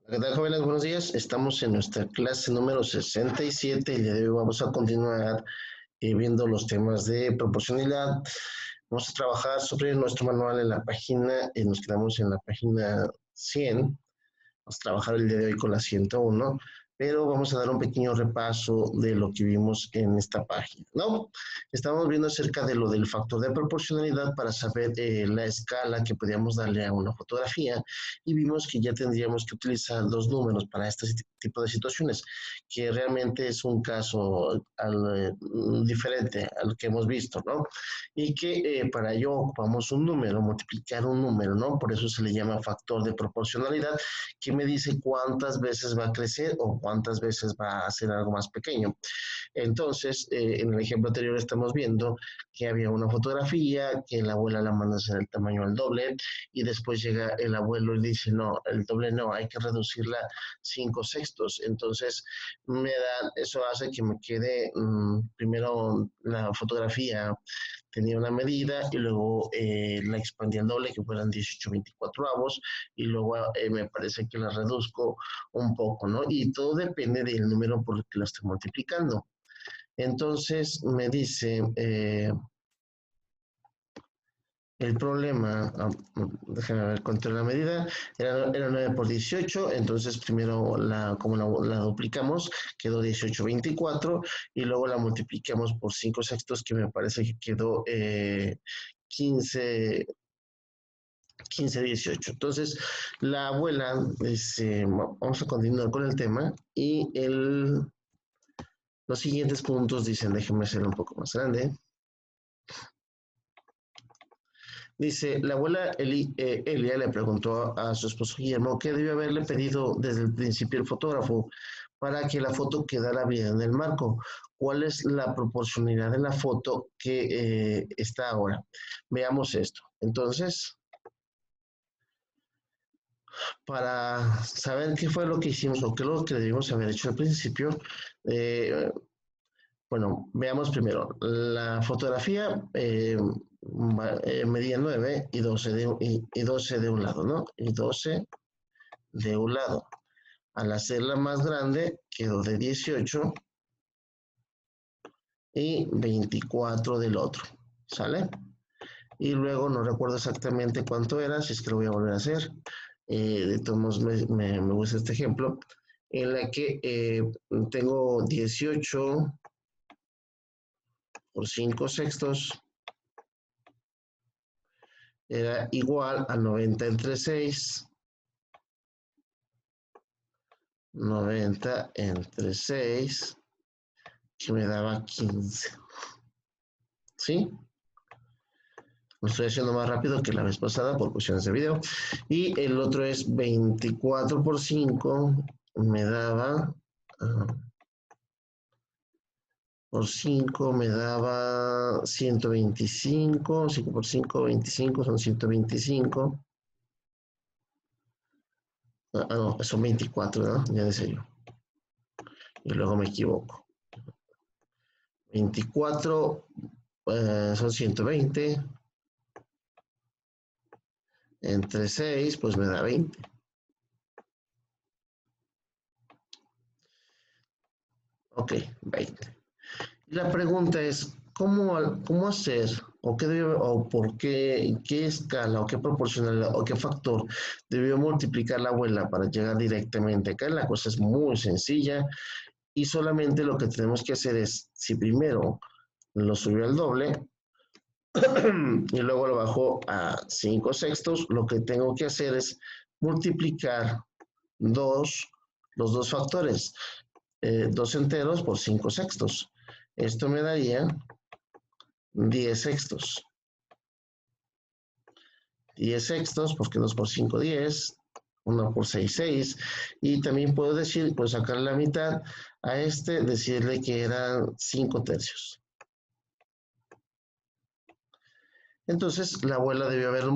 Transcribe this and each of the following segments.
¿Qué tal, jóvenes? Buenos días. Estamos en nuestra clase número 67. El día de hoy vamos a continuar viendo los temas de proporcionalidad. Vamos a trabajar sobre nuestro manual en la página, nos quedamos en la página 100. Vamos a trabajar el día de hoy con la 101, pero vamos a dar un pequeño repaso de lo que vimos en esta página, ¿no? Estábamos viendo acerca de lo del factor de proporcionalidad para saber la escala que podíamos darle a una fotografía y vimos que ya tendríamos que utilizar dos números para este tipo de situaciones, que realmente es un caso diferente al que hemos visto, ¿no? Y que para ello ocupamos un número, multiplicar un número, ¿no? Por eso se le llama factor de proporcionalidad, que me dice cuántas veces va a crecer o cuántas veces va a ser algo más pequeño. Entonces, en el ejemplo anterior estamos viendo que había una fotografía, que la abuela la manda a hacer el tamaño al doble, y después llega el abuelo y dice, no, el doble no, hay que reducirla 5/6. Entonces, eso hace que me quede, primero la fotografía tenía una medida y luego la expandí al doble, que fueran 18/24, y luego me parece que la reduzco un poco, ¿no? Y todo depende del número por el que la estoy multiplicando. Entonces me dice, el problema, déjame ver cuánto era la medida, era 9 por 18, entonces primero como la duplicamos, quedó 18/24, y luego la multiplicamos por 5/6, que me parece que quedó 15, 15/18. Entonces, la abuela dice, vamos a continuar con el tema, y los siguientes puntos dicen, déjenme hacerlo un poco más grande. Dice, la abuela Elia le preguntó a su esposo Guillermo qué debió haberle pedido desde el principio el fotógrafo para que la foto quedara bien en el marco. ¿Cuál es la proporcionalidad de la foto que está ahora? Veamos esto. Entonces, para saber qué fue lo que hicimos o qué es lo que debimos haber hecho al principio, eh, bueno, veamos primero. La fotografía medía 9 y 12 y 12 de un lado, ¿no? Y 12 de un lado. Al hacerla más grande, quedó de 18 y 24 del otro, ¿sale? Y luego no recuerdo exactamente cuánto era, si es que lo voy a volver a hacer. De todos modos, me gusta este ejemplo, en la que tengo 18 por 5/6, era igual a 90 entre 6. 90 entre 6, que me daba 15. ¿Sí? Lo estoy haciendo más rápido que la vez pasada por cuestiones de video. Y el otro es 24 por 5, me daba... por 5 me daba 125, 5 por 5, 25, son 125. No, son 24, ¿no? Ya decía yo. Y luego me equivoco. 24 son 120. Entre 6, pues me da 20. Ok, 20. La pregunta es, ¿cómo hacer o qué debe, o por qué escala o qué proporcionalidad o qué factor debió multiplicar la abuela para llegar directamente acá? La cosa es muy sencilla y solamente lo que tenemos que hacer es, si primero lo subió al doble y luego lo bajó a 5/6, lo que tengo que hacer es multiplicar los dos factores, 2 enteros por 5/6. Esto me daría 10/6. 10/6, porque 2 por 5, 10. 1 por 6, 6. Y también puedo decir, pues sacar la mitad a este, decirle que eran 5/3. Entonces, la abuela debió haber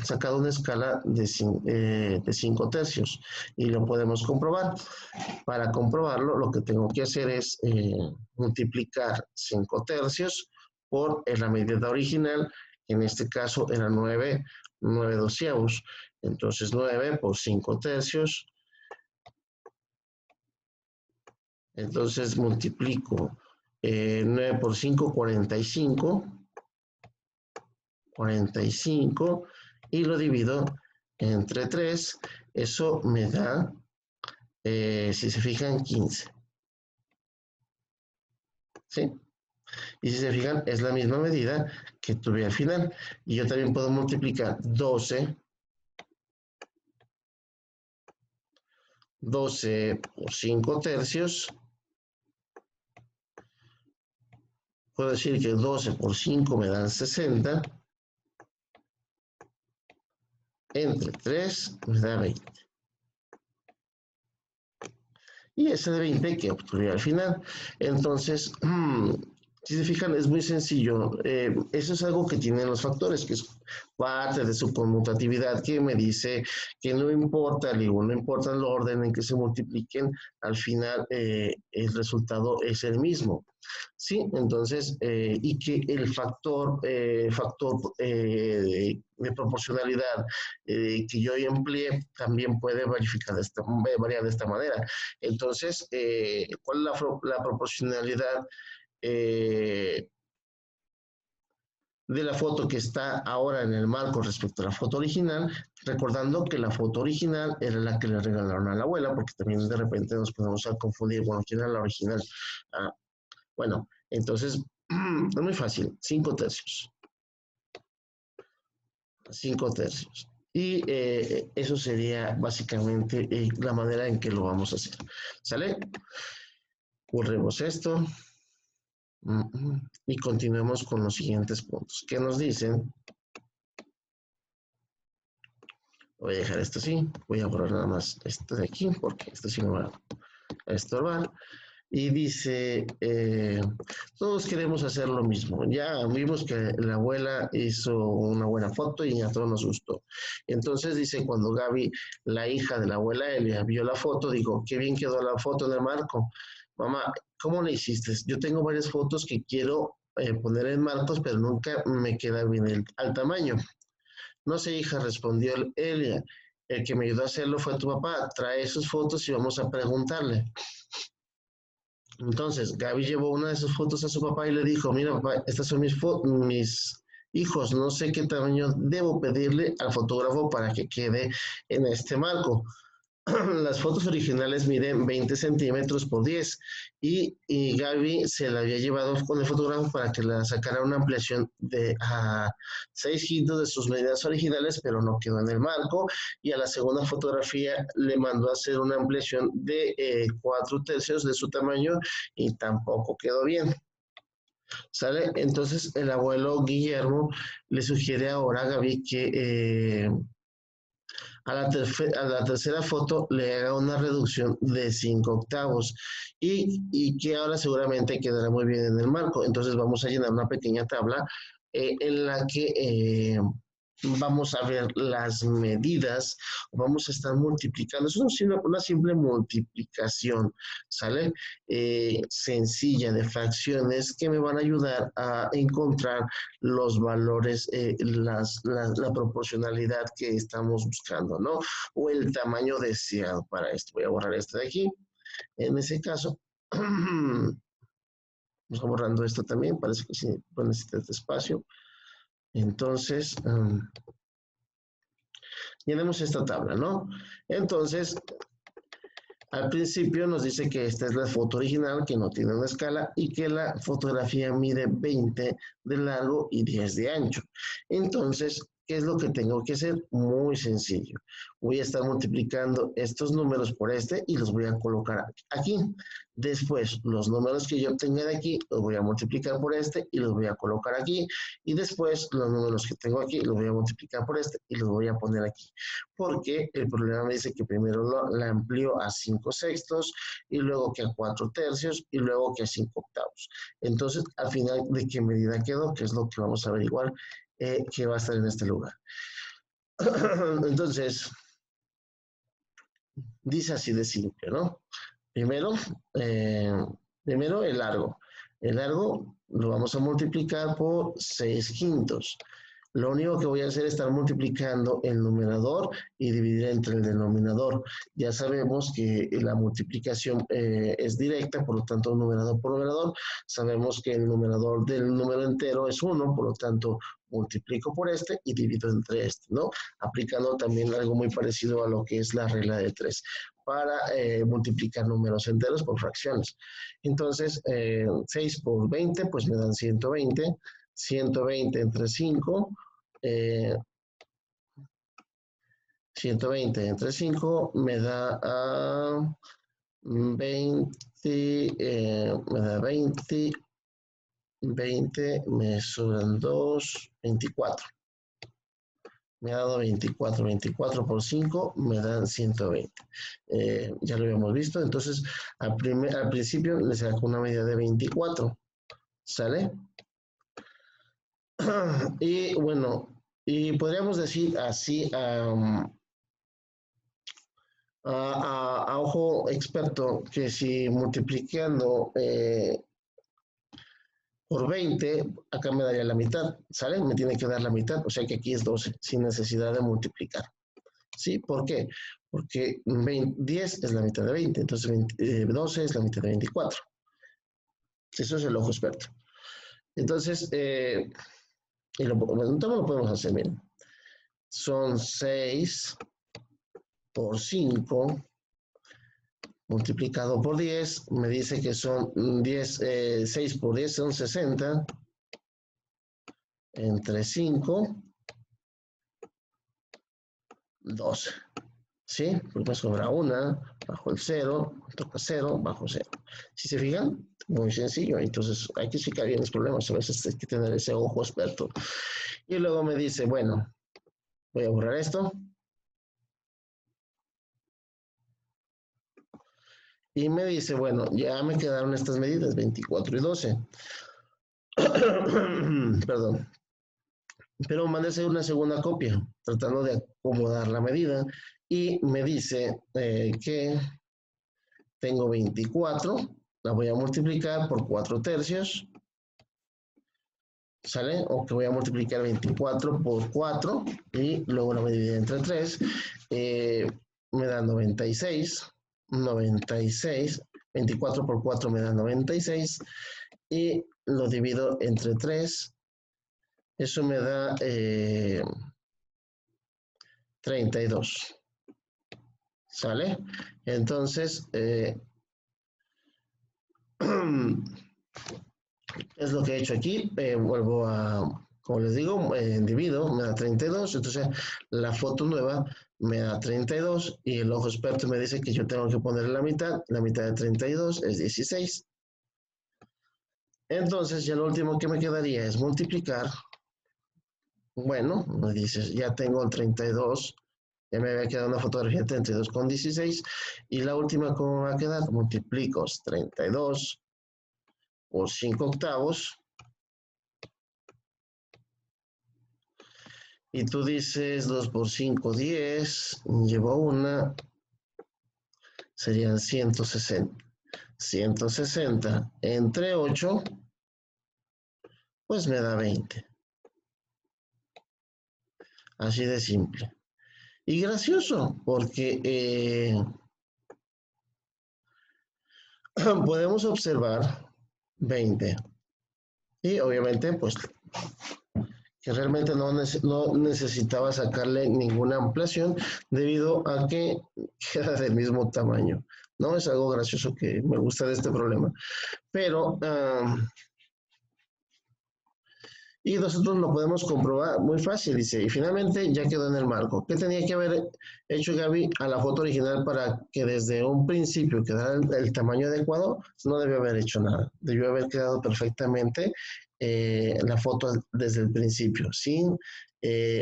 sacado una escala de 5/3 y lo podemos comprobar. Para comprobarlo, lo que tengo que hacer es multiplicar 5/3 por la medida original, que en este caso era 9/12. Entonces 9 por 5 tercios. Entonces multiplico 9 por 5, 45. 45 y lo divido entre 3. Eso me da, si se fijan, 15. ¿Sí? Y si se fijan, es la misma medida que tuve al final. Y yo también puedo multiplicar 12 por 5 tercios. Puedo decir que 12 por 5 me dan 60. Entre 3 me da 20. Y ese de 20 que obtuve al final. Entonces, si se fijan, es muy sencillo. Eso es algo que tienen los factores, que es parte de su conmutatividad, que me dice que no importa, digo, no importa el orden en que se multipliquen, al final el resultado es el mismo. Sí, entonces, y que el factor de proporcionalidad que yo empleé también puede variar de esta manera. Entonces, ¿cuál es la proporcionalidad de la foto que está ahora en el marco respecto a la foto original? Recordando que la foto original era la que le regalaron a la abuela, porque también de repente nos podemos confundir, bueno, ¿quién era la original? Ah, bueno, entonces, es muy fácil, 5 tercios. 5 tercios. Y eso sería básicamente la manera en que lo vamos a hacer. ¿Sale? Borremos esto. Y continuemos con los siguientes puntos. ¿Qué nos dicen? Voy a dejar esto así. Voy a borrar nada más esto de aquí porque esto sí me va a estorbar. Y dice, todos queremos hacer lo mismo. Ya vimos que la abuela hizo una buena foto y a todos nos gustó. Entonces dice, cuando Gaby, la hija de la abuela Elia, vio la foto, dijo, qué bien quedó la foto en el marco. Mamá, ¿cómo le hiciste? Yo tengo varias fotos que quiero poner en marcos, pero nunca me queda bien al tamaño. No sé, hija, respondió Elia. El que me ayudó a hacerlo fue tu papá. Trae sus fotos y vamos a preguntarle. Entonces, Gaby llevó una de sus fotos a su papá y le dijo, mira papá, estas son mis hijos, no sé qué tamaño debo pedirle al fotógrafo para que quede en este marco. Las fotos originales miden 20 centímetros por 10 y Gaby se la había llevado con el fotógrafo para que la sacara una ampliación de 6 quintos de sus medidas originales, pero no quedó en el marco. Y a la segunda fotografía le mandó a hacer una ampliación de 4 tercios de su tamaño y tampoco quedó bien. ¿Sale? Entonces el abuelo Guillermo le sugiere ahora a Gaby que a la tercera foto le haga una reducción de 5 octavos y que ahora seguramente quedará muy bien en el marco. Entonces vamos a llenar una pequeña tabla en la que vamos a ver las medidas, vamos a estar multiplicando, es una simple multiplicación, ¿sale? Sencilla de fracciones que me van a ayudar a encontrar los valores, la proporcionalidad que estamos buscando, ¿no? O el tamaño deseado para esto. Voy a borrar esto de aquí. En ese caso, vamos borrando esto también, parece que sí necesita este espacio. Entonces, llenemos esta tabla, ¿no? Entonces, al principio nos dice que esta es la foto original, que no tiene una escala y que la fotografía mide 20 de largo y 10 de ancho. Entonces, ¿qué es lo que tengo que hacer? Muy sencillo. Voy a estar multiplicando estos números por este y los voy a colocar aquí. Después, los números que yo obtenga de aquí, los voy a multiplicar por este y los voy a colocar aquí. Y después, los números que tengo aquí, los voy a multiplicar por este y los voy a poner aquí. Porque el problema me dice que primero la amplío a 5 sextos y luego que a 4 tercios y luego que a 5 octavos. Entonces, al final, ¿de qué medida quedó? Que es lo que vamos a averiguar que va a estar en este lugar. Entonces, dice así de simple, ¿no? Primero, primero el largo. El largo lo vamos a multiplicar por 6 quintos. Lo único que voy a hacer es estar multiplicando el numerador y dividir entre el denominador. Ya sabemos que la multiplicación es directa, por lo tanto, numerador por numerador. Sabemos que el numerador del número entero es 1, por lo tanto, multiplico por este y divido entre este, ¿no? Aplicando también algo muy parecido a lo que es la regla de 3 para multiplicar números enteros por fracciones. Entonces, 6 por 20, pues me dan 120. 120 entre 5, 120 entre 5 me da a 20, me da 20, 20, me sobran 2, 24. Me ha dado 24, 24 por 5 me dan 120. Ya lo habíamos visto, entonces al principio le saco una medida de 24, ¿sale? Y bueno, y podríamos decir así a ojo experto que si multiplicando por 20, acá me daría la mitad, ¿sale? Me tiene que dar la mitad, o sea que aquí es 12, sin necesidad de multiplicar. ¿Sí? ¿Por qué? Porque 10 es la mitad de 20, entonces 12 es la mitad de 24. Eso es el ojo experto. Entonces, y lo podemos hacer, miren. Son 6 por 5 multiplicado por 10, me dice que son 10, 6 por 10 son 60, entre 5, 12. ¿Sí? Porque me sobra una, bajo el 0, toca 0, bajo 0. Si se fijan, muy sencillo. Entonces hay que explicar bien los problemas. A veces hay que tener ese ojo experto. Y luego me dice, bueno, voy a borrar esto. Y me dice, bueno, ya me quedaron estas medidas, 24 y 12. Perdón. Pero mandé hacer una segunda copia, tratando de acomodar la medida. Y me dice que tengo 24, la voy a multiplicar por 4 tercios. ¿Sale? O que voy a multiplicar 24 por 4 y luego la voy a dividir entre 3. Me da 96. 96. 24 por 4 me da 96. Y lo divido entre 3. Eso me da 32. ¿Sale? Entonces, es lo que he hecho aquí. Vuelvo a, como les digo, divido, me da 32. Entonces, la foto nueva me da 32 y el ojo experto me dice que yo tengo que poner la mitad. La mitad de 32 es 16. Entonces, ya lo último que me quedaría es multiplicar. Bueno, me dices, ya tengo el 32. Ya me había quedado una fotografía de 32 con 16. Y la última, ¿cómo me va a quedar? Multiplico 32 por 5 octavos. Y tú dices 2 por 5, 10. Llevo una. Serían 160. 160 entre 8, pues me da 20. Así de simple. Y gracioso, porque podemos observar 20. Y obviamente, pues, que realmente no necesitaba sacarle ninguna ampliación debido a que queda del mismo tamaño. ¿No? Es algo gracioso que me gusta de este problema. Pero, y nosotros lo podemos comprobar muy fácil, dice, y finalmente ya quedó en el marco. ¿Qué tenía que haber hecho Gaby a la foto original para que desde un principio quedara el tamaño adecuado? No debió haber hecho nada. Debió haber quedado perfectamente la foto desde el principio, sin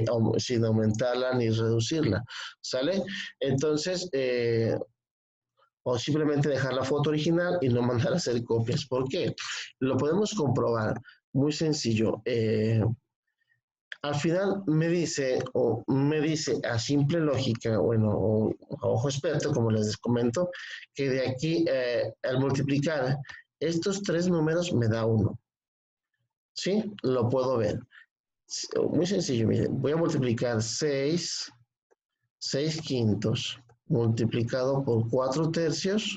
aumentarla ni reducirla. ¿Sale? Entonces, o simplemente dejar la foto original y no mandar a hacer copias. ¿Por qué? Lo podemos comprobar. Muy sencillo. Al final me dice a simple lógica, bueno, o a ojo experto, como les comento, que de aquí al multiplicar estos tres números me da 1. ¿Sí? Lo puedo ver. Muy sencillo, miren, voy a multiplicar 6 quintos, multiplicado por 4 tercios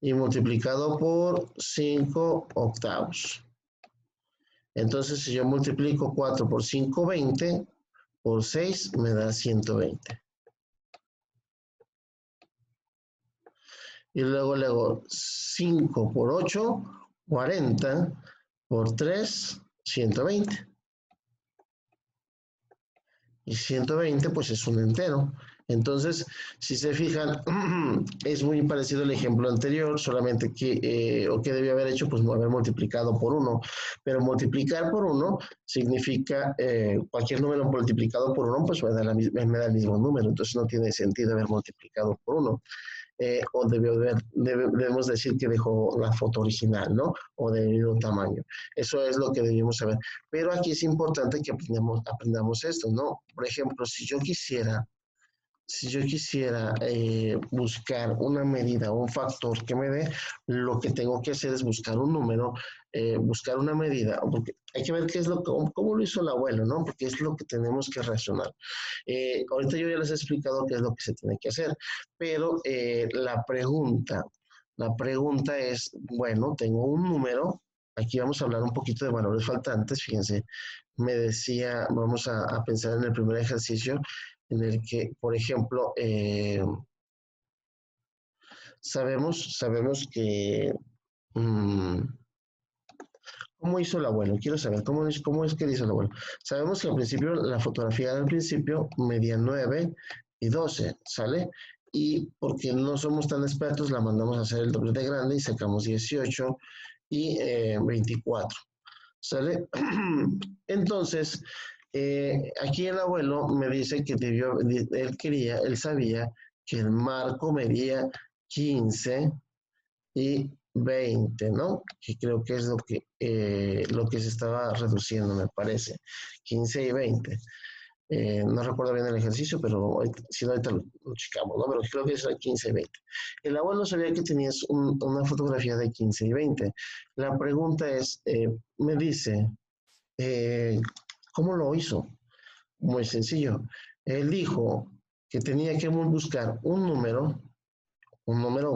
y multiplicado por 5 octavos. Entonces, si yo multiplico 4 por 5, 20, por 6 me da 120. Y luego le hago 5 por 8, 40, por 3, 120. Y 120 pues es un entero. Entonces, si se fijan, es muy parecido al ejemplo anterior, solamente que, o que debía haber hecho, pues haber multiplicado por 1. Pero multiplicar por 1 significa, cualquier número multiplicado por 1, pues me da el mismo número. Entonces no tiene sentido haber multiplicado por 1. O debemos decir que dejó la foto original, ¿no? O del mismo tamaño. Eso es lo que debemos saber. Pero aquí es importante que aprendamos esto, ¿no? Por ejemplo, si yo quisiera buscar una medida, un factor que me dé, lo que tengo que hacer es buscar un número, buscar una medida, porque hay que ver qué es cómo lo hizo el abuelo, ¿no? Porque es lo que tenemos que razonar. Ahorita yo ya les he explicado qué es lo que se tiene que hacer, pero la pregunta es, bueno, tengo un número, aquí vamos a hablar un poquito de valores faltantes, fíjense, me decía, vamos a pensar en el primer ejercicio, en el que, por ejemplo, sabemos que, ¿cómo hizo el abuelo? Quiero saber, ¿cómo es que hizo el abuelo? Sabemos que al principio, la fotografía del principio medía 9 y 12, ¿sale? Y porque no somos tan expertos, la mandamos a hacer el doble de grande y sacamos 18 y 24, ¿sale? Entonces, aquí el abuelo me dice que él sabía que el marco medía 15 y 20, ¿no? Que creo que es lo que se estaba reduciendo, me parece. 15 y 20. No recuerdo bien el ejercicio, pero si no, ahorita lo checamos, ¿no? Pero creo que es 15 y 20. El abuelo sabía que tenías una fotografía de 15 y 20. La pregunta es, me dice, eh, ¿cómo lo hizo? Muy sencillo. Él dijo que tenía que buscar un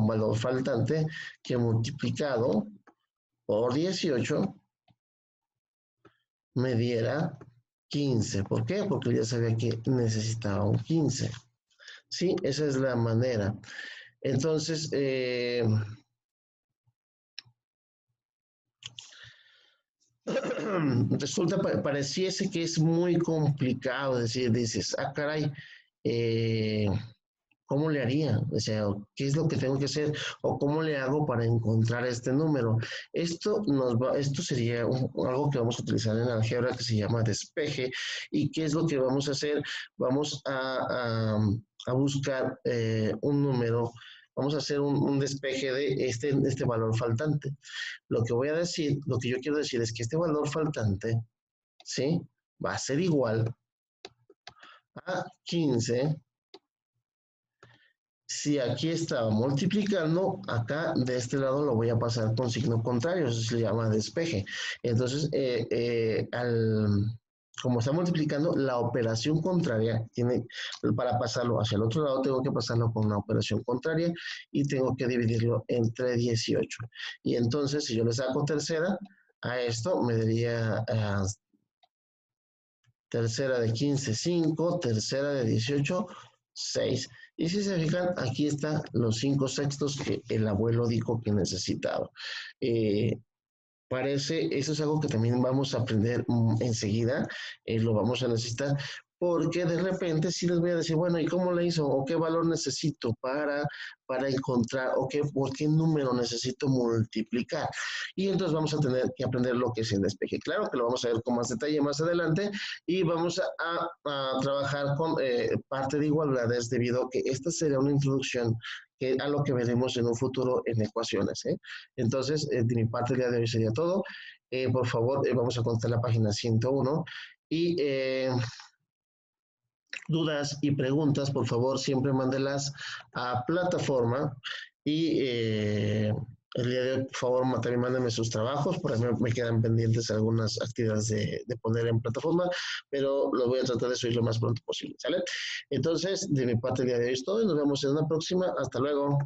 valor faltante, que multiplicado por 18 me diera 15. ¿Por qué? Porque ya sabía que necesitaba un 15. Sí, esa es la manera. Entonces, pareciese que es muy complicado dices, caray, eh, ¿cómo le haría? O sea, ¿qué es lo que tengo que hacer? ¿O cómo le hago para encontrar este número? Esto sería algo que vamos a utilizar en álgebra que se llama despeje. ¿Y qué es lo que vamos a hacer? Vamos a buscar un número, vamos a hacer un despeje de este valor faltante. Lo que yo quiero decir es que este valor faltante, ¿sí? Va a ser igual a 15. Si aquí estaba multiplicando, acá de este lado lo voy a pasar con signo contrario, eso se llama despeje. Entonces, como está multiplicando, la operación contraria para pasarlo hacia el otro lado, tengo que pasarlo con una operación contraria y tengo que dividirlo entre 18. Y entonces, si yo le saco tercera a esto, me daría tercera de 15, 5, tercera de 18, 6. Y si se fijan, aquí están los 5 sextos que el abuelo dijo que necesitaba. Eh, eso es algo que también vamos a aprender enseguida, lo vamos a necesitar, porque de repente sí les voy a decir, bueno, ¿y cómo le hizo? ¿O qué valor necesito para encontrar? ¿Por qué número necesito multiplicar? Y entonces vamos a tener que aprender lo que es el despeje. Claro que lo vamos a ver con más detalle más adelante y vamos a trabajar con parte de igualdades debido a que esta será una introducción a lo que veremos en un futuro en ecuaciones. Entonces, de mi parte, el día de hoy sería todo. Por favor, vamos a contar la página 101 y dudas y preguntas, por favor, siempre mándelas a plataforma y El día de hoy, por favor, también mándenme sus trabajos, por ahí me quedan pendientes algunas actividades de poner en plataforma, pero lo voy a tratar de subir lo más pronto posible, ¿sale? Entonces, de mi parte, el día de hoy es todo y nos vemos en una próxima. Hasta luego.